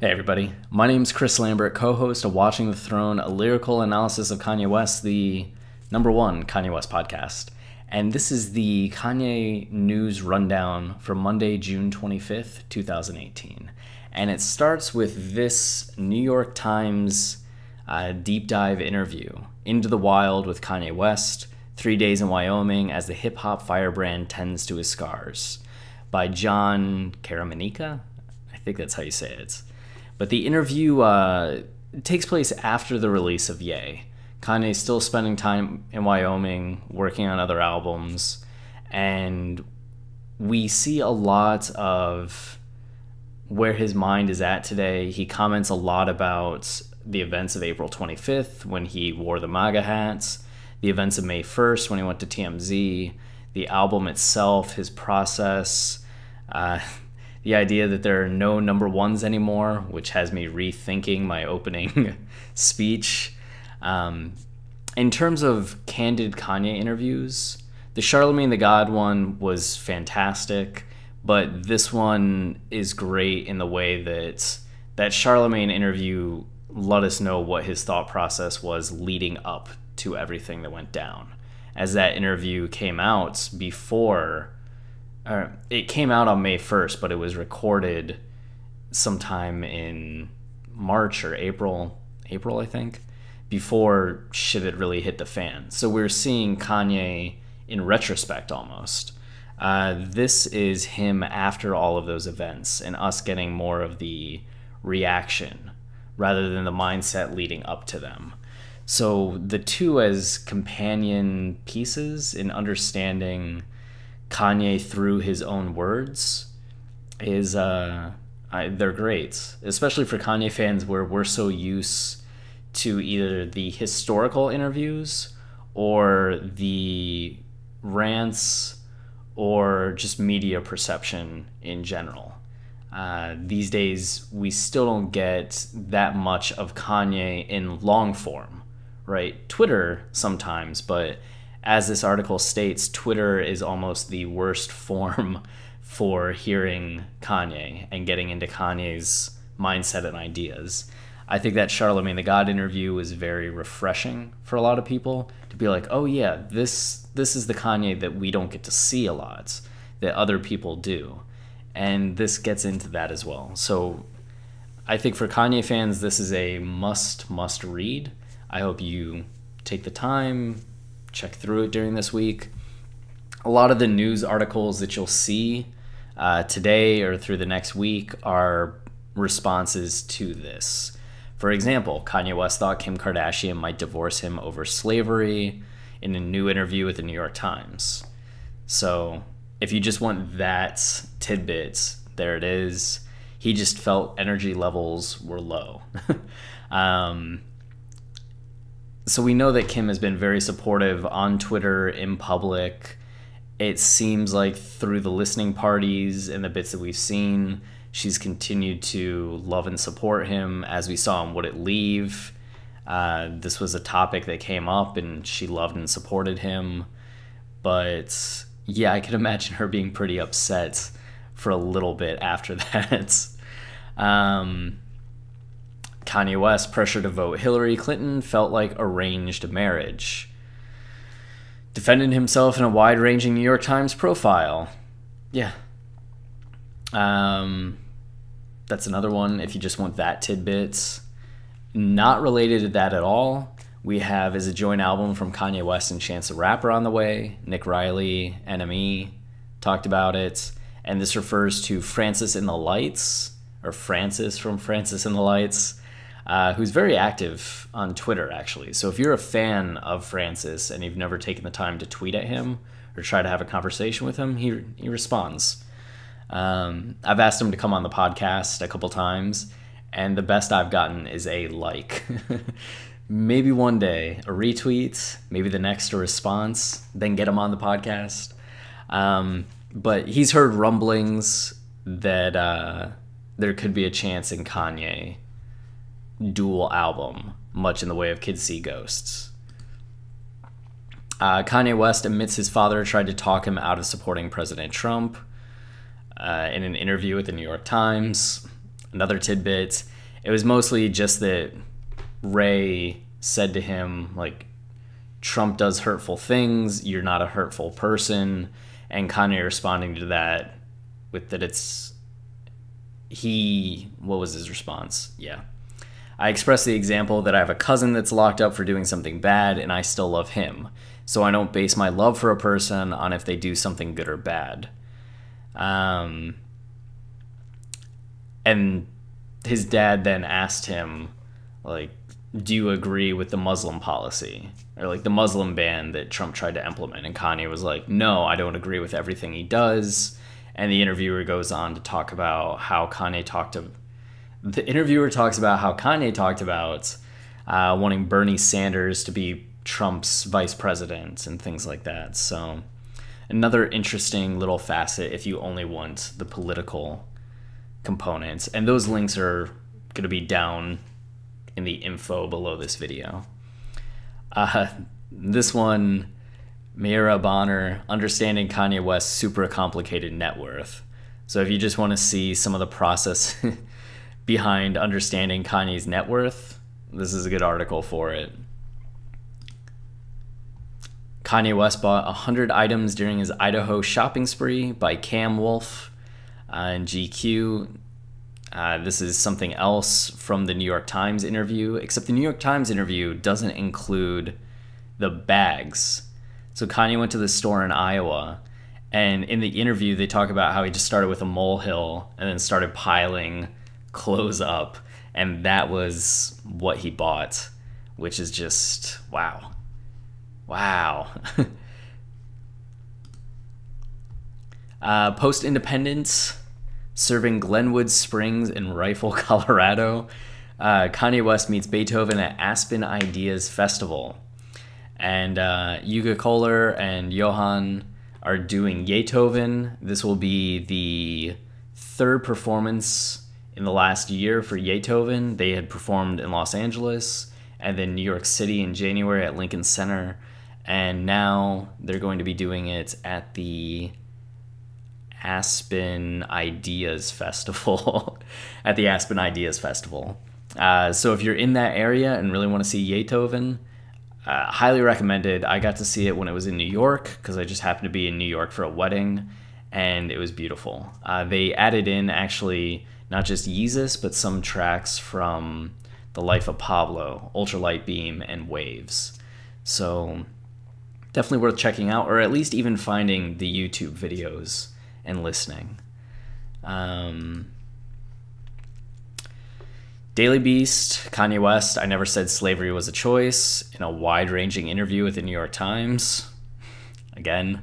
Hey everybody, my name's Chris Lambert, co-host of Watching the Throne, a lyrical analysis of Kanye West, the #1 Kanye West podcast. And this is the Kanye news rundown for Monday, June 25th, 2018. And it starts with this New York Times deep dive interview, Into the Wild with Kanye West, 3 Days in Wyoming as the hip-hop firebrand tends to his scars, by John Caramanica. I think that's how you say it. But the interview takes place after the release of Ye. Kanye's still spending time in Wyoming, working on other albums, and we see a lot of where his mind is at today. He comments a lot about the events of April 25th when he wore the MAGA hats, the events of May 1st when he went to TMZ, the album itself, his process, the idea that there are no #1s anymore, which has me rethinking my opening speech. In terms of candid Kanye interviews, the Charlemagne the God one was fantastic, but this one is great in the way that that Charlemagne interview let us know what his thought process was leading up to everything that went down. As that interview came out it came out on May 1st, but it was recorded sometime in March or April, I think, before shit had really hit the fan. So we're seeing Kanye in retrospect almost. This is him after all of those events and us getting more of the reaction rather than the mindset leading up to them. So the two as companion pieces in understanding Kanye through his own words is they're great, especially for Kanye fans where we're so used to either the historical interviews or the rants or just media perception in general. These days we still don't get that much of Kanye in long form, right? Twitter sometimes, but as this article states, Twitter is almost the worst form for hearing Kanye and getting into Kanye's mindset and ideas. I think that Charlemagne the God interview was very refreshing for a lot of people to be like, oh yeah, this is the Kanye that we don't get to see a lot, that other people do. And this gets into that as well. So I think for Kanye fans, this is a must read. I hope you take the time, check through it during this week. A lot of the news articles that you'll see today or through the next week are responses to this. For example, Kanye West thought Kim Kardashian might divorce him over slavery in a new interview with the New York Times. So if you just want that tidbit, there it is. He just felt energy levels were low. So we know that Kim has been very supportive on Twitter, in public. It seems like through the listening parties and the bits that we've seen, she's continued to love and support him, as we saw in Would It Leave. This was a topic that came up and she loved and supported him. But yeah, I can imagine her being pretty upset for a little bit after that. Kanye West, pressure to vote Hillary Clinton felt like arranged marriage. Defended himself in a wide-ranging New York Times profile. Yeah. That's another one if you just want that tidbit. Not related to that at all, we have is a joint album from Kanye West and Chance the Rapper on the way. Nick Riley, NME, talked about it. And this refers to Francis in the Lights, or Francis from Francis in the Lights, who's very active on Twitter, actually. So if you're a fan of Francis and you've never taken the time to tweet at him or try to have a conversation with him, he responds. I've asked him to come on the podcast a couple times, and the best I've gotten is a like. Maybe one day a retweet, maybe the next a response, then get him on the podcast. But he's heard rumblings that there could be a chance in Kanye dual album, much in the way of Kids See Ghosts. Kanye West admits his father tried to talk him out of supporting President Trump in an interview with the New York Times. Another tidbit, it was mostly just that Ray said to him, like, Trump does hurtful things, you're not a hurtful person, and Kanye responding to that with that what was his response? Yeah. I expressed the example that I have a cousin that's locked up for doing something bad and I still love him. So I don't base my love for a person on if they do something good or bad. And his dad then asked him, like, do you agree with the Muslim policy? Or, like, the Muslim ban that Trump tried to implement. And Kanye was like, no, I don't agree with everything he does. And the interviewer goes on to talk about how Kanye talked about wanting Bernie Sanders to be Trump's vice president and things like that. So another interesting little facet if you only want the political components. And those links are going to be down in the info below this video. This one, Mayra Bonner, Understanding Kanye West's Super Complicated Net Worth. So if you just want to see some of the process behind understanding Kanye's net worth, this is a good article for it. Kanye West bought 100 items during his Idaho shopping spree by Cam Wolf in GQ. This is something else from the New York Times interview, except the New York Times interview doesn't include the bags. So Kanye went to the store in Iowa, and in the interview they talk about how he just started with a molehill and then started piling clothes up, and that was what he bought, which is just wow. Post-independence, serving Glenwood Springs in Rifle, Colorado, Kanye West meets Beethoven at Aspen Ideas Festival. And Yuga Kohler and Johann are doing Beethoven. This will be the third performance in the last year for Beethoven. They had performed in Los Angeles and then New York City in January at Lincoln Center. And now they're going to be doing it at the Aspen Ideas Festival. At the Aspen Ideas Festival. So if you're in that area and really want to see Beethoven, highly recommended. I got to see it when it was in New York because I just happened to be in New York for a wedding, and it was beautiful. They added in actually not just Yeezus, but some tracks from The Life of Pablo, Ultralight Beam, and Waves. So definitely worth checking out, or at least even finding the YouTube videos and listening. Daily Beast, Kanye West, I never said slavery was a choice, in a wide-ranging interview with the New York Times. Again,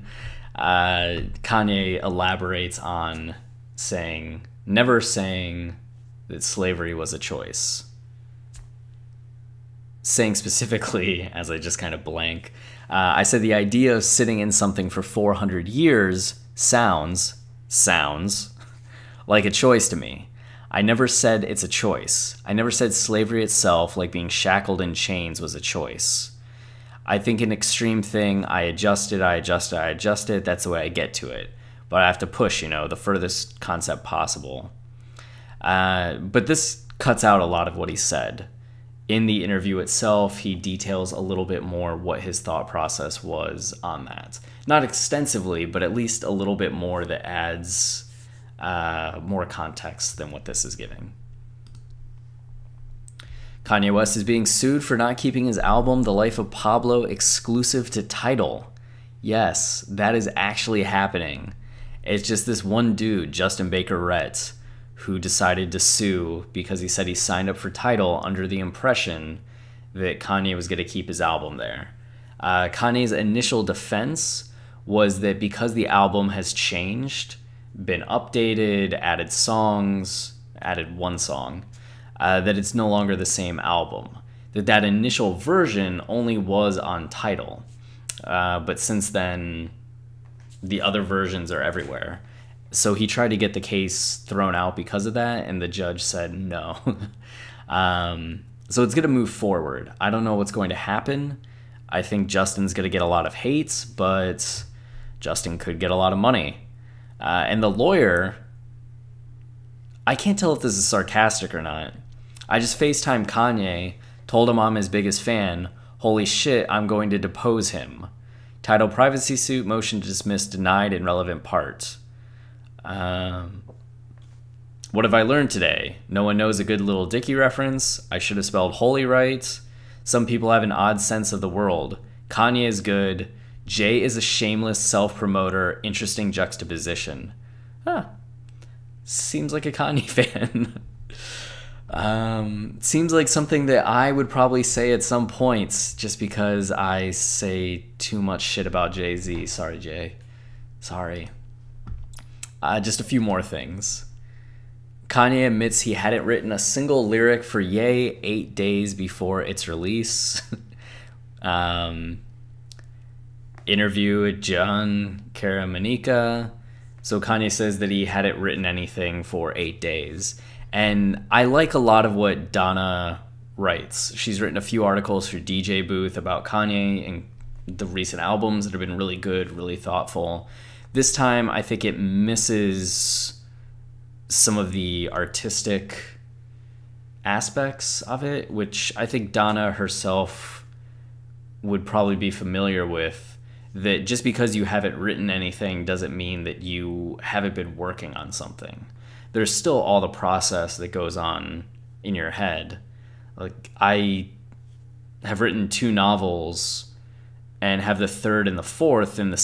Kanye elaborates on never saying that slavery was a choice. Saying specifically, as I just kind of blank, I said the idea of sitting in something for 400 years sounds like a choice to me. I never said it's a choice. I never said slavery itself, like being shackled in chains, was a choice. I think an extreme thing, I adjust it, that's the way I get to it. But I have to push, the furthest concept possible. But this cuts out a lot of what he said. In the interview itself, he details a little bit more what his thought process was on that. Not extensively, but at least a little bit more that adds more context than what this is giving. Kanye West is being sued for not keeping his album The Life of Pablo exclusive to Tidal. Yes, that is actually happening. It's just this one dude, Justin Baker Rhett, who decided to sue because he said he signed up for Tidal under the impression that Kanye was going to keep his album there. Kanye's initial defense was that because the album has changed, been updated, added songs, added one song, that it's no longer the same album. That initial version only was on Tidal. But since then, the other versions are everywhere. So he tried to get the case thrown out because of that, and the judge said no. So it's going to move forward. I don't know what's going to happen. I think Justin's going to get a lot of hates, but Justin could get a lot of money. And the lawyer, I can't tell if this is sarcastic or not. I just FaceTimed Kanye, told him I'm his biggest fan. Holy shit, I'm going to depose him. Title privacy suit, motion to dismiss denied in relevant part. What have I learned today? No one knows a good Little Dicky reference. I should have spelled holy right. Some people have an odd sense of the world. Kanye is good. Jay is a shameless self-promoter. Interesting juxtaposition. Huh. Seems like a Kanye fan. Seems like something that I would probably say at some points just because I say too much shit about Jay-Z. Sorry, Jay. Sorry. Just a few more things. Kanye admits he hadn't written a single lyric for Ye 8 days before its release. Interview with John Caramanica. So Kanye says that he hadn't written anything for 8 days. And I like a lot of what Donna writes. She's written a few articles for DJ Booth about Kanye and the recent albums that have been really good, really thoughtful. This time, I think it misses some of the artistic aspects of it, which I think Donna herself would probably be familiar with, that just because you haven't written anything doesn't mean that you haven't been working on something. There's still all the process that goes on in your head. Like, I have written 2 novels and have the third and the fourth in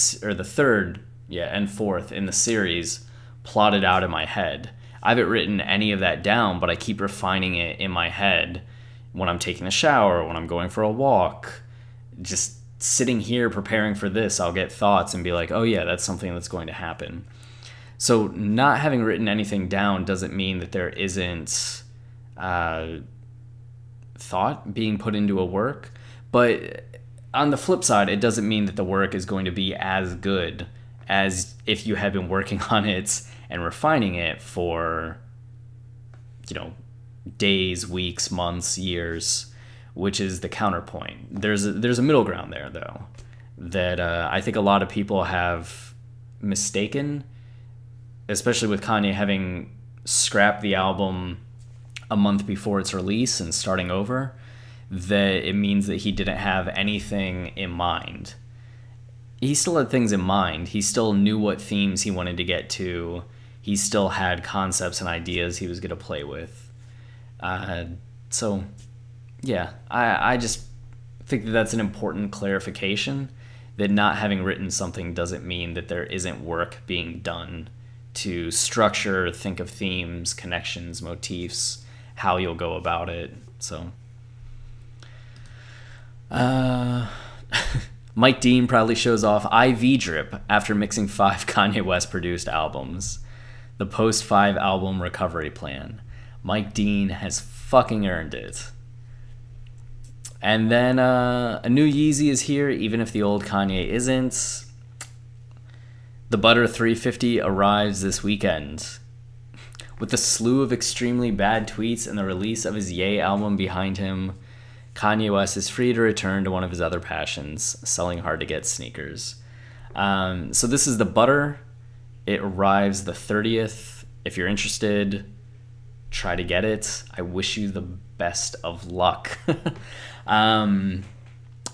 and fourth in the series plotted out in my head. I haven't written any of that down, but I keep refining it in my head when I'm taking a shower, when I'm going for a walk. Just sitting here preparing for this, I'll get thoughts and be like, oh yeah, that's something that's going to happen. So not having written anything down doesn't mean that there isn't thought being put into a work. But on the flip side, it doesn't mean that the work is going to be as good as if you had been working on it and refining it for, days, weeks, months, years, which is the counterpoint. There's a middle ground there, though, that I think a lot of people have mistaken, especially with Kanye having scrapped the album a month before its release and starting over, that it means that he didn't have anything in mind. He still had things in mind. He still knew what themes he wanted to get to. He still had concepts and ideas he was going to play with. So, yeah, I just think that that's an important clarification, that not having written something doesn't mean that there isn't work being done to structure, think of themes, connections, motifs, how you'll go about it. So, Mike Dean proudly shows off IV drip after mixing 5 Kanye West produced albums. The post-5 album recovery plan. Mike Dean has fucking earned it. And then a new Yeezy is here, even if the old Kanye isn't. The Butter 350 arrives this weekend. With a slew of extremely bad tweets and the release of his Ye album behind him, Kanye West is free to return to one of his other passions, selling hard-to-get sneakers. So this is the Butter. It arrives the 30th. If you're interested, try to get it. I wish you the best of luck. And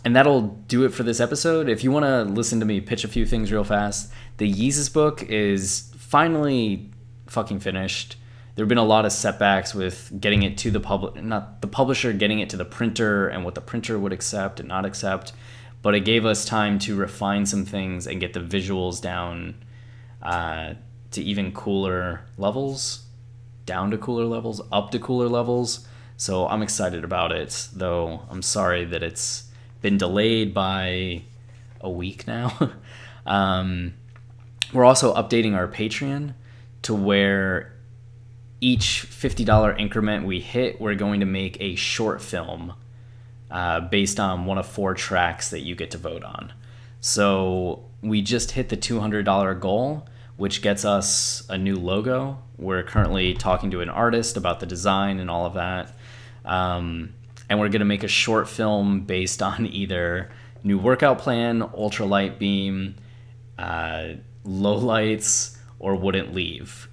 that'll do it for this episode. If you want to listen to me pitch a few things real fast, the Yeezus book is finally fucking finished. There have been a lot of setbacks with getting it to the publisher, getting it to the printer and what the printer would accept and not accept. But it gave us time to refine some things and get the visuals down to even cooler levels, down to cooler levels, up to cooler levels. So I'm excited about it, though I'm sorry that it's been delayed by a week now. We're also updating our Patreon to where each $50 increment we hit, we're going to make a short film based on one of 4 tracks that you get to vote on. So we just hit the $200 goal, which gets us a new logo. We're currently talking to an artist about the design and all of that. And we're going to make a short film based on either new workout plan, ultralight beam, low lights, or wouldn't leave.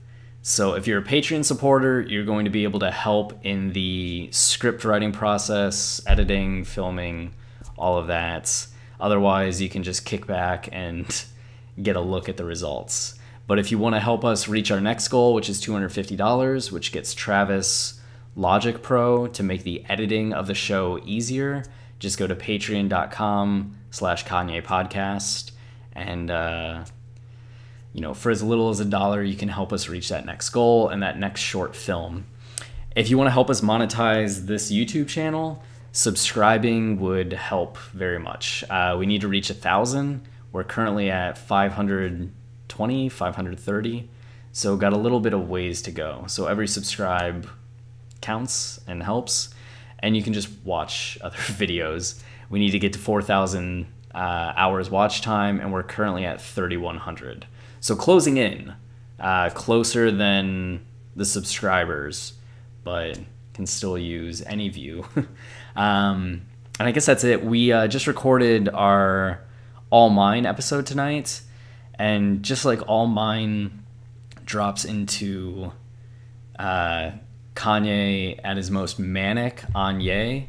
So if you're a Patreon supporter, you're going to be able to help in the script writing process, editing, filming, all of that. Otherwise, you can just kick back and get a look at the results. But if you want to help us reach our next goal, which is $250, which gets Travis Logic Pro to make the editing of the show easier, just go to patreon.com/Kanye Podcast. And, for as little as $1, you can help us reach that next goal and that next short film. If you want to help us monetize this YouTube channel, subscribing would help very much. We need to reach 1,000. We're currently at 520, 530. So got a little bit of ways to go. So every subscribe counts and helps. And you can just watch other videos. We need to get to 4,000 hours watch time, and we're currently at 3,100. So closing in, closer than the subscribers, but can still use any view. And I guess that's it. We just recorded our All Mine episode tonight, and just like All Mine drops into Kanye at his most manic on Ye,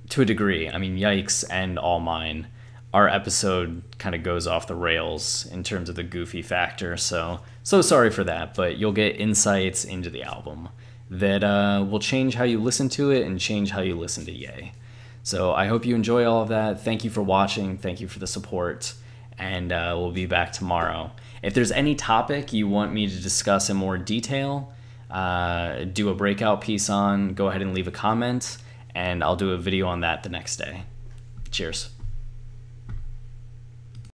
to a degree. I mean, Yikes and All Mine, our episode kind of goes off the rails in terms of the goofy factor, so sorry for that, but you'll get insights into the album that will change how you listen to it and change how you listen to Ye. So I hope you enjoy all of that. Thank you for watching. Thank you for the support, and we'll be back tomorrow. If there's any topic you want me to discuss in more detail, do a breakout piece on, go ahead and leave a comment, and I'll do a video on that the next day. Cheers.